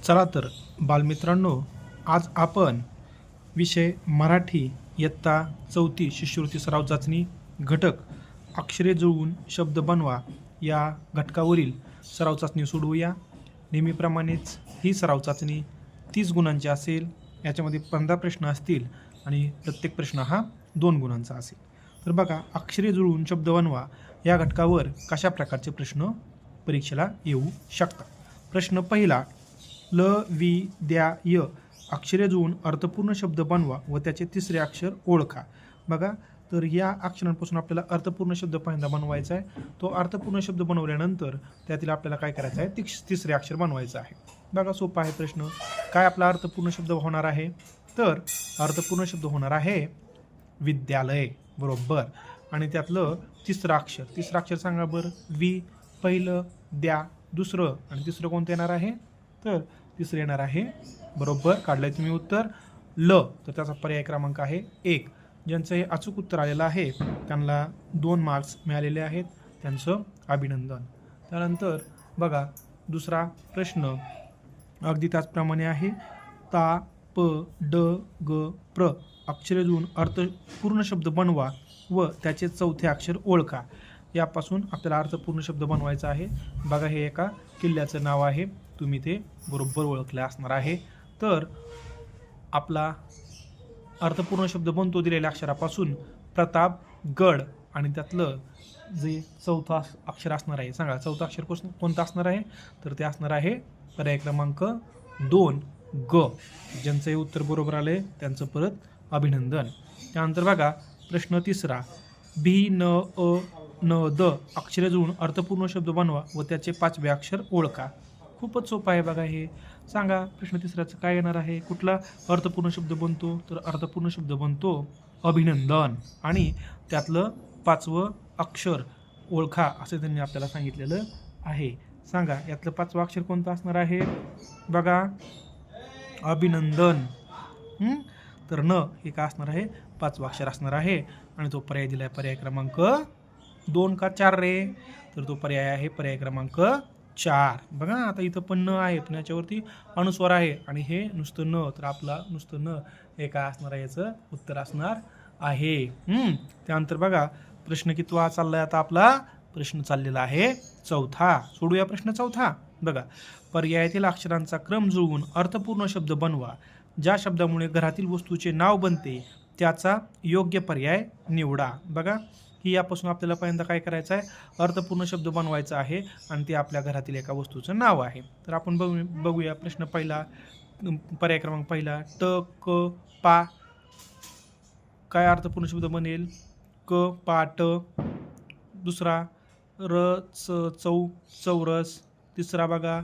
चला तर बालमित्रांनो, आज आपण विषय मराठी इयत्ता 4थी शिष्यवृत्ती सराव चाचणी घटक अक्षरे जुळवून शब्द बनवा या घटकावरील सराव चाचणी सोडवूया. नेहमीप्रमाणेच ही सराव चाचणी 30 गुणांची असेल. याच्यामध्ये 15 प्रश्न असतील आणि प्रत्येक प्रश्न हा 2 गुणांचा असेल. तर बघा, अक्षरे जुळवून शब्द बनवा या घटकावर कशा प्रकारचे प्रश्न परीक्षेला येऊ शकतात. प्रश्न पहिला, ल वि द्या य अक्षरे जुळवून अर्थपूर्ण शब्द बनवा व त्याचे तिसरे अक्षर ओळखा. बघा, तर या अक्षरांपासून आपल्याला अर्थपूर्ण शब्द पहिल्यांदा बनवायचा आहे. तो अर्थपूर्ण शब्द बनवल्यानंतर त्यातील आपल्याला काय करायचं आहे, तिसरे अक्षर बनवायचं आहे. बघा, सोपा आहे प्रश्न. काय आपला अर्थपूर्ण शब्द होणार आहे? तर अर्थपूर्ण शब्द होणार आहे विद्यालय, बरोबर. आणि त्यातलं तिसरं अक्षर सांगा बरं. वि पहिलं, द्या दुसरं, आणि तिसरं कोणतं येणार आहे? तर तिसरं येणार आहे, बरोबर काढलंय तुम्ही उत्तर, ल. तर त्याचा पर्याय क्रमांक आहे 1. ज्यांचं हे अचूक उत्तर आलेलं आहे त्यांना 2 मार्क्स मिळालेले आहेत, त्यांचं अभिनंदन. त्यानंतर बघा, दुसरा प्रश्न अगदी त्याचप्रमाणे आहे. ता प ड ग प्र अक्षरे जुळवून अर्थपूर्ण शब्द बनवा व त्याचे चौथे अक्षर ओळखा. यापासून आपल्याला अर्थपूर्ण शब्द बनवायचा आहे. बघा, हे एका किल्ल्याचं नाव आहे, तुम्ही ते बरोबर ओळखले असणार आहे. तर आपला अर्थपूर्ण शब्द बनतो दिलेल्या अक्षरापासून प्रतापगड, आणि त्यातलं जे चौथा अक्षर असणार आहे, सांगा चौथा अक्षर कोणतं असणार आहे? तर ते असणार आहे पर्याय क्रमांक 2 ग. ज्यांचं हे उत्तर बरोबर आले त्यांचं परत अभिनंदन. त्यानंतर बघा, प्रश्न तिसरा, भी न अ न द अक्षरे जुळवून अर्थपूर्ण शब्द बनवा व त्याचे 5वे अक्षर ओळखा. खूपच सोपं आहे बघा हे. सांगा, प्रश्न तिसऱ्याचं काय येणार आहे? कुठला अर्थपूर्ण शब्द बनतो? तर अर्थपूर्ण शब्द बनतो अभिनंदन, आणि त्यातलं 5वं अक्षर ओळखा असं त्यांनी आपल्याला सांगितलेलं आहे. सांगा, यातलं 5वं अक्षर कोणतं असणार आहे? बघा, अभिनंदन. तर न हे काय असणार आहे? 5वं अक्षर असणार आहे, आणि तो पर्याय दिला आहे पर्याय क्रमांक 2 का 4 रे? तर तो पर्याय आहे पर्याय क्रमांक 4. बघा, आता इथं पण न आहे, पण याच्यावरती अनुस्वार आहे, आणि हे नुसतं न, तर आपला नुसतं न हे काय असणार आहे? याचं उत्तर असणार आहे. त्यानंतर बघा, प्रश्न कितवा चाललाय आता आपला? प्रश्न चाललेला आहे चौथा. सोडूया प्रश्न चौथा. बघा, पर्यायातील अक्षरांचा क्रम जुळवून अर्थपूर्ण शब्द बनवा. ज्या शब्दामुळे घरातील वस्तूचे नाव बनते त्याचा योग्य पर्याय निवडा. बघा, ही यापासून आपल्याला पहिल्यांदा काय करायचं आहे? अर्थपूर्ण शब्द बनवायचा आहे, आणि ते आपल्या घरातील एका वस्तूचं नाव आहे. तर आपण बघूया प्रश्न पहिला, पर्याय क्रमांक पहिला, ट क पा. काय अर्थपूर्ण शब्द बनेल? क पाट. दुसरा, र च चौ चौरस. तिसरा बघा,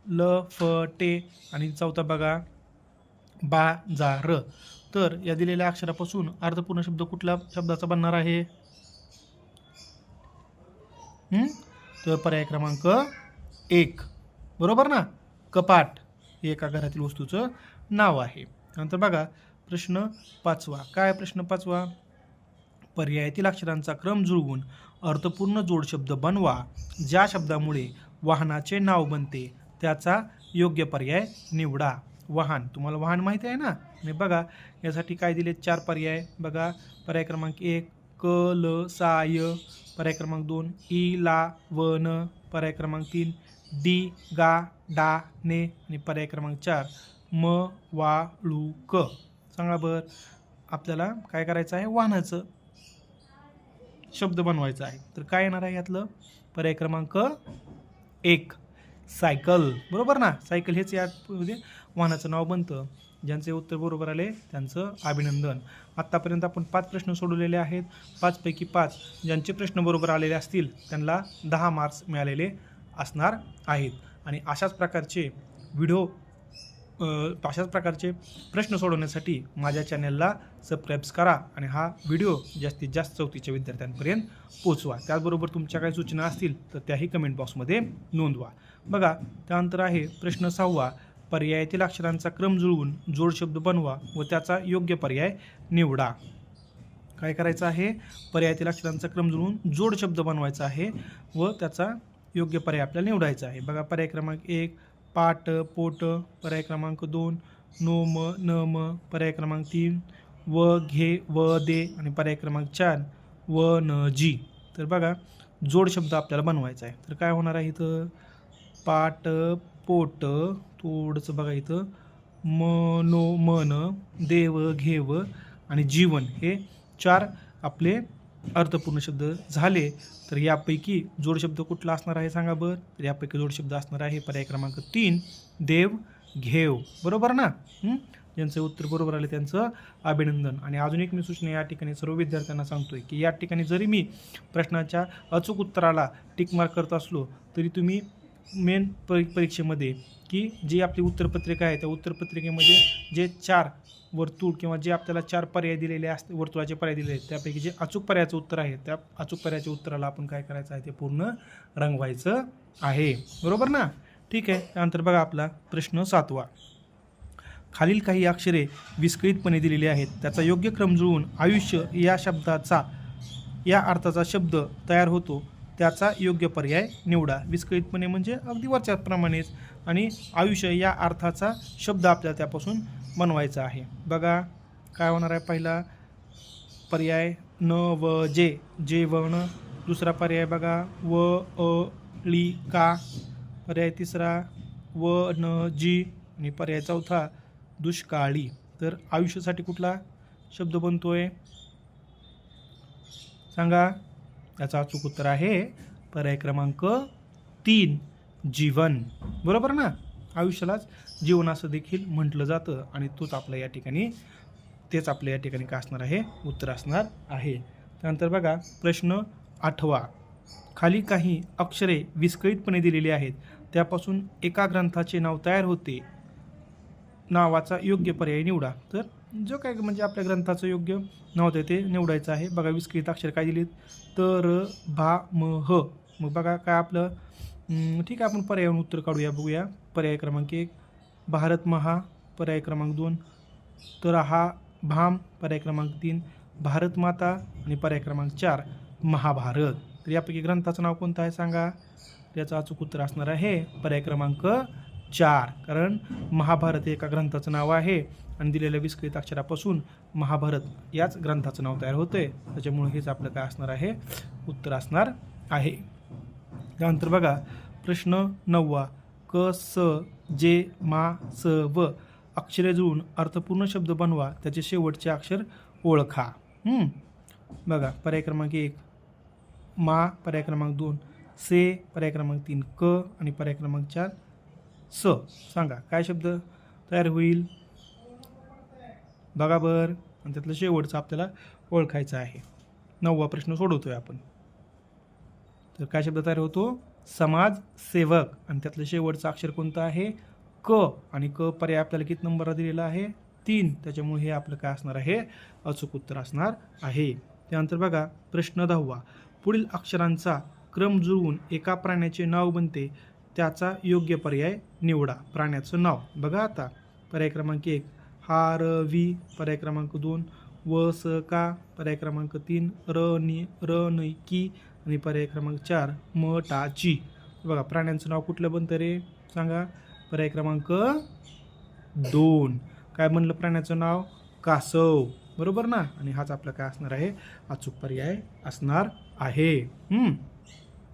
ल फ टे, आणि चौथा बघा, बा जा र. तर या दिलेल्या अक्षरापासून अर्थपूर्ण शब्द कुठल्या शब्दाचा बनणार आहे? तर पर्याय क्रमांक 1, बरोबर ना. कपाट हे एका घरातील वस्तूचं नाव आहे. नंतर बघा, प्रश्न 5वा. काय प्रश्न 5वा? पर्यायातील अक्षरांचा क्रम जुळवून अर्थपूर्ण जोडशब्द बनवा. ज्या शब्दामुळे वाहनाचे नाव बनते त्याचा योग्य पर्याय निवडा. वाहन, तुम्हाला वाहन माहिती आहे ना. आणि बघा, यासाठी काय दिले? 4 पर्याय. बघा, पर्याय क्रमांक 1 क ल सा य. पर्याय क्रमांक 2 इ ला व न. पर्याय क्रमांक 3 डी गा डा ने. आणि पर्याय क्रमांक 4 म वा लू क. सांगा बरं, आपल्याला काय करायचं आहे? वाहनाचं शब्द बनवायचा आहे. तर काय येणार आहे यातलं? पर्याय क्रमांक 1 सायकल, बरोबर ना. सायकल हेच यामध्ये वाहनाचं नाव बनतं. ज्यांचे उत्तर बरोबर आले त्यांचं अभिनंदन. आत्तापर्यंत आपण 5 प्रश्न सोडवलेले आहेत. 5 पैकी 5 ज्यांचे प्रश्न बरोबर आलेले असतील त्यांना 10 मार्क्स मिळालेले असणार आहेत. आणि अशाच प्रकारचे प्रश्न सोडवण्यासाठी माझ्या चॅनलला सबस्क्राईब करा, आणि हा व्हिडिओ जास्तीत जास्त 4थीच्या विद्यार्थ्यांपर्यंत पोचवा. त्याचबरोबर तुमच्या काही सूचना असतील तर त्याही कमेंट बॉक्समध्ये नोंदवा. बघा, त्यानंतर आहे प्रश्न 6वा. पर्यायातील अक्षरांचा क्रम जुळवून जोडशब्द बनवा व त्याचा योग्य पर्याय निवडा. काय करायचं आहे? पर्यायातील अक्षरांचा क्रम जुळवून जोडशब्द बनवायचा आहे व त्याचा योग्य पर्याय आपल्याला निवडायचा आहे. बघा, पर्याय क्रमांक 1 पाट पोट पर्याय क्रमांक 2, नो म न म पर्याय क्रमांक 3, व घे व दे आणि पर्याय क्रमांक 4 व न जी. तर बघा जोड शब्द आपल्याला बनवायचा आहे. तर काय होणार आहे इथं पाट पोट थोडंसं बघा इथं नो मन देव घेव आणि जीवन हे 4 आपले अर्थपूर्ण शब्द झाले. तर यापैकी जोड शब्द कुठला असणार आहे सांगा बरं. तर यापैकी जोड शब्द असणार आहे पर्याय क्रमांक 3 देव घेव. बरोबर ना. ज्यांचं उत्तर बरोबर आले त्यांचं अभिनंदन. आणि अजून एक मी सूचना या ठिकाणी सर्व विद्यार्थ्यांना सांगतोय की या ठिकाणी जरी मी प्रश्नाच्या अचूक उत्तराला टिक मार्क करत असलो तरी तुम्ही मेन परीक्षेमध्ये की जी आपली उत्तरपत्रिका आहे त्या उत्तरपत्रिकेमध्ये जे 4 वर्तुळ किंवा जे आपल्याला 4 पर्याय दिलेले असते वर्तुळाचे पर्याय दिलेले आहेत त्यापैकी जे अचूक पर्यायाचं उत्तर आहे त्या अचूक पर्यायाच्या उत्तराला आपण काय करायचं आहे ते पूर्ण रंगवायचं आहे. बरोबर ना. ठीक आहे. त्यानंतर बघा आपला प्रश्न 7वा. खालील काही अक्षरे विस्कळीतपणे दिलेली आहेत. त्याचा योग्य क्रम जुळवून आयुष्य या शब्दाचा या अर्थाचा शब्द तयार होतो त्याचा योग्य पर्याय निवडा. विस्कळीतपणे म्हणजे अगदी वरच्याप्रमाणेच आणि आयुष्य या अर्थाचा शब्द आपल्याला त्यापासून बनवायचा आहे. बघा काय होणार आहे. पहिला पर्याय न व जे जेवण. दुसरा पर्याय बघा व ळी का. पर्याय तिसरा व न जी आणि पर्याय चौथा दुष्काळी. तर आयुष्यासाठी कुठला शब्द बनतोय सांगा. याचा अचूक उत्तर आहे पर्याय क्रमांक 3 जीवन. बरोबर ना. आयुष्यालाच जीवन असं देखील म्हटलं जातं आणि तेच आपल्या या ठिकाणी काय असणार आहे उत्तर असणार आहे. त्यानंतर बघा प्रश्न 8वा. खाली काही अक्षरे विस्कळीतपणे दिलेली आहेत त्यापासून एका ग्रंथाचे नाव तयार होते नावाचा योग्य पर्याय निवडा. तर जो काय म्हणजे आपल्या ग्रंथाचं योग्य नाव होतं ते निवडायचं आहे. बघा विस्कळीत अक्षर काय दिलीत तर भा म ह. मग बघा काय आपलं ठीक आहे आपण पर्यायावरून उत्तर काढूया. बघूया. पर्याय क्रमांक 1 भारत महा. पर्याय क्रमांक 2 तर हा भाम. पर्याय क्रमांक 3 भारत माता आणि पर्याय क्रमांक 4 महाभारत. तर यापैकी ग्रंथाचं नाव कोणतं आहे सांगा. याचं अचूक उत्तर असणार आहे पर्याय क्रमांक 4 कारण महाभारत हे एका ग्रंथाचं नाव आहे आणि दिलेल्या विस्कळीत अक्षरापासून महाभारत याच ग्रंथाचं नाव तयार होतंय त्याच्यामुळे हेच आपलं काय असणार आहे उत्तर असणार आहे. त्यानंतर बघा प्रश्न 9वा. क स जे मा स व अक्षरे जुळून अर्थपूर्ण शब्द बनवा त्याचे शेवटचे अक्षर ओळखा. बघा पर्याय क्रमांक 1 मा. पर्याय क्रमांक 2 से. पर्याय क्रमांक 3 क आणि पर्याय क्रमांक 4 स. सांगा काय शब्द तयार होईल बघा बर. आणि त्यातलं शेवटचं आपल्याला ओळखायचं आहे. 9वा प्रश्न सोडवतोय आपण. तर काय शब्द तयार होतो समाजसेवक आणि त्यातलं शेवटचं अक्षर कोणतं आहे क आणि क पर्याय आपल्याला किती नंबरला दिलेला आहे 3. त्याच्यामुळे हे आपलं काय असणार आहे अचूक उत्तर असणार आहे. त्यानंतर बघा प्रश्न 10वा. पुढील अक्षरांचा क्रम जुळवून एका प्राण्याचे नाव बनते त्याचा योग्य पर्याय निवडा. प्राण्याचं नाव बघा आता. पर्याय क्रमांक 1 हारवी. पर्याय क्रमांक 2 व स का. पर्याय क्रमांक 3 र नै की आणि पर्याय क्रमांक 4 म टा ची. बघा प्राण्यांचं नाव कुठलं बनतं रे सांगा. पर्याय क्रमांक 2 काय म्हणलं प्राण्याचं नाव कासव. बरोबर ना. आणि हाच आपला काय असणार आहे अचूक पर्याय असणार आहे.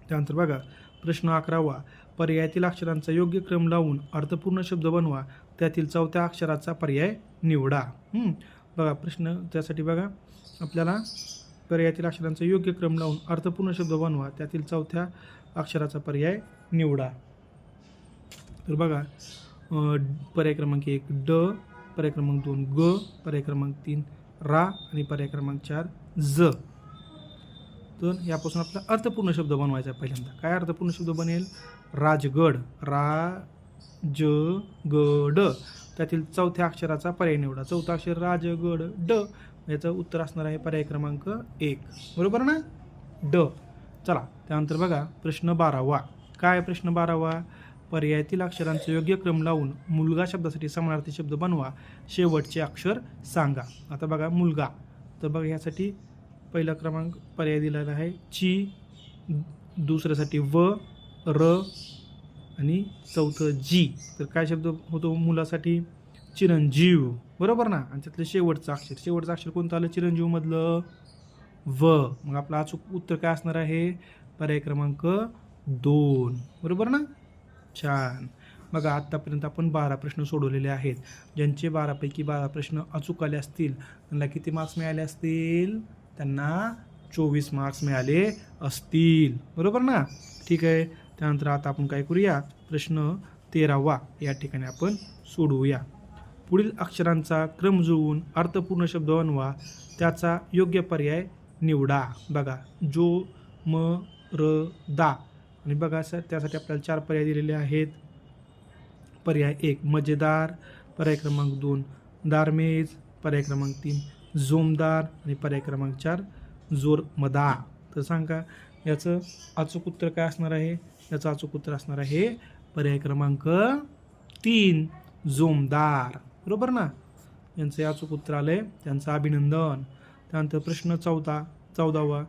त्यानंतर बघा प्रश्न 11वा. पर्यायातील अक्षरांचा योग्य क्रम लावून अर्थपूर्ण शब्द बनवा त्यातील चौथ्या अक्षराचा पर्याय निवडा. बघा प्रश्न त्यासाठी बघा आपल्याला पर्यायातील अक्षरांचा योग्य क्रम लावून अर्थपूर्ण शब्द बनवा त्यातील चौथ्या अक्षराचा पर्याय निवडा. तर बघा पर्याय क्रमांक 1 ड. पर्याय क्रमांक 2 ग. पर्याय क्रमांक 3 रा आणि पर्याय क्रमांक 4 ज. तर यापासून आपला अर्थपूर्ण शब्द बनवायचा आहे. पहिल्यांदा काय अर्थपूर्ण शब्द बनेल राजगड. राजगड. त्यातील चौथ्या अक्षराचा पर्याय निवडा. चौथा अक्षर राजगड ड. याचं उत्तर असणार आहे पर्याय क्रमांक 1. बरोबर ना ड. चला त्यानंतर बघा प्रश्न 12वा. काय प्रश्न 12वा. पर्यायातील अक्षरांचा योग्य क्रम लावून मुलगा शब्दासाठी समानार्थी शब्द बनवा शेवटचे अक्षर सांगा. आता बघा मुलगा. तर बघा ह्यासाठी पहिला क्रमांक पर्याय दिलेला आहे ची. दुसऱ्यासाठी व र आणि चौथं जी. तर काय शब्द होतो मुलासाठी? चिरंजीव, बरोबर ना. आणि त्यातलं शेवटचं अक्षर कोणतं आलं चिरंजीवमधलं? व. मग आपलं अचूक उत्तर काय असणार आहे? पर्याय क्रमांक 2, बरोबर ना. छान. बघा आत्तापर्यंत आपण 12 प्रश्न सोडवलेले आहेत. ज्यांचे 12पैकी 12 प्रश्न अचूक आले असतील त्यांना किती मार्क्स मिळाले असतील? त्यांना 24 मार्क्स मिळाले असतील, बरोबर ना. ठीक आहे. त्यानंतर आता आपण काय करूया? प्रश्न 13वा या ठिकाणी आपण सोडवूया. पुढील अक्षरांचा क्रम जुळवून अर्थपूर्ण शब्द बनवा, त्याचा योग्य पर्याय निवडा. बघा जो, म, र, दा. आणि बघा सर त्यासाठी आपल्याला 4 पर्याय दिलेले आहेत. पर्याय 1 मजेदार, पर्याय क्रमांक 2 दारमेज, पर्याय क्रमांक 3 जोमदार आणि पर्याय क्रमांक 4 जोरमदार. तर सांगा याचं अचूक उत्तर काय असणार आहे? याचं अचूक उत्तर असणार आहे पर्याय क्रमांक 3 जोमदार, बरोबर ना. यांचं अचूक उत्तर आलंय, त्यांचं अभिनंदन. त्यानंतर प्रश्न 14वा.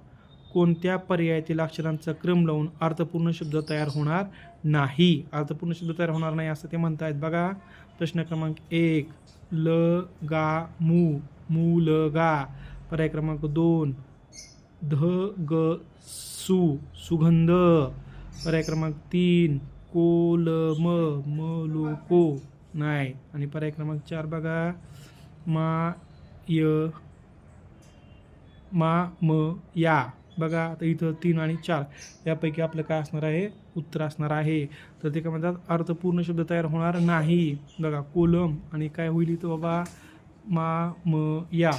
कोणत्या पर्यायातील अक्षरांचा क्रम लावून अर्थपूर्ण शब्द तयार होणार नाही? अर्थपूर्ण शब्द तयार होणार नाही असं ते म्हणतायत. बघा प्रश्न क्रमांक 1 ल गा मू, मुलगा. पर्याय क्रमांक 2 ध ग सु, सुगंध. पर्याय क्रमांक 3 कोलम, मलोको नाही. आणि पर्याय क्रमांक 4 बघा मा म या. बघा आता इथं 3 आणि 4 यापैकी आपलं काय असणार आहे? उत्तर असणार आहे. तर ते काय म्हणतात? अर्थपूर्ण शब्द तयार होणार नाही. बघा कोलम आणि काय होईल इथं बाबा? म या.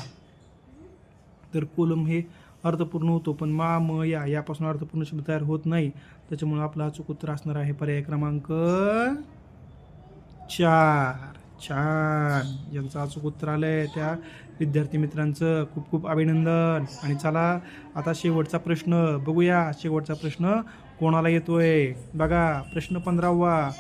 तर कोलम हे अर्थपूर्ण होतो, पण म या यापासून अर्थपूर्ण शब्द तयार होत नाही. त्याच्यामुळे आपलं अचूक उत्तर असणार आहे पर्याय क्रमांक 4. छान. ज्यांचं अचूक उत्तर आलंय त्या विद्यार्थी मित्रांचं खूप खूप अभिनंदन. आणि चला आता शेवटचा प्रश्न बघूया. शेवटचा प्रश्न कोणाला येतोय? बघा प्रश्न 15वा.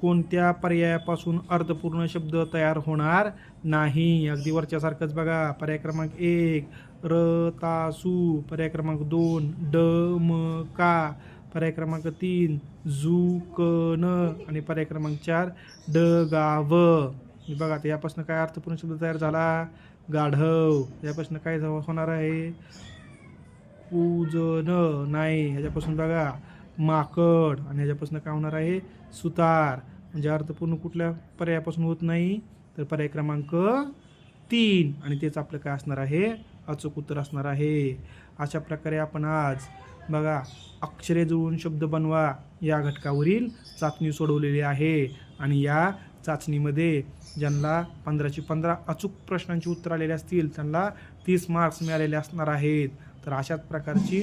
कोणत्या पर्यायापासून अर्थपूर्ण शब्द तयार होणार नाही? अगदी वरच्यासारखंच बघा. पर्याय क्रमांक 1 र ता सु, पर्याय क्रमांक 2 ड म का, पर्याय क्रमांक 3 जू क न आणि पर्याय क्रमांक 4 ड गा व. बघा आता यापासून काय अर्थपूर्ण शब्द तयार झाला? गाढव. यापासून काय होणार आहे? पूजन नाही. ह्याच्यापासून बघा माकड. आणि ह्याच्यापासून काय होणार आहे? सुतार. म्हणजे अर्थपूर्ण कुठल्या पर्यायापासून होत नाही? तर पर्याय क्रमांक 3. आणि तेच आपलं काय असणार आहे? अचूक उत्तर असणार आहे. अशा प्रकारे आपण आज बघा अक्षरे जुळवून शब्द बनवा या घटकावरील चाचणी सोडवलेली आहे. आणि या चाचणीमध्ये ज्यांना 15ची 15 अचूक प्रश्नांची उत्तर आलेली असतील त्यांना 30 मार्क्स मिळालेले असणार आहेत. तर अशाच प्रकारची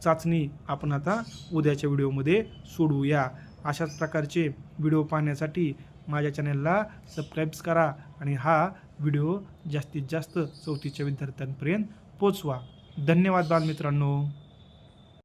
चाचणी आपण आता उद्याच्या व्हिडिओमध्ये सोडवूया. अशाच प्रकारचे व्हिडिओ पाहण्यासाठी माझ्या चॅनलला सबस्क्राईब करा आणि हा व्हिडिओ जास्तीत जास्त 4थीच्या विद्यार्थ्यांपर्यंत पोचवा. धन्यवाद बालमित्रांनो.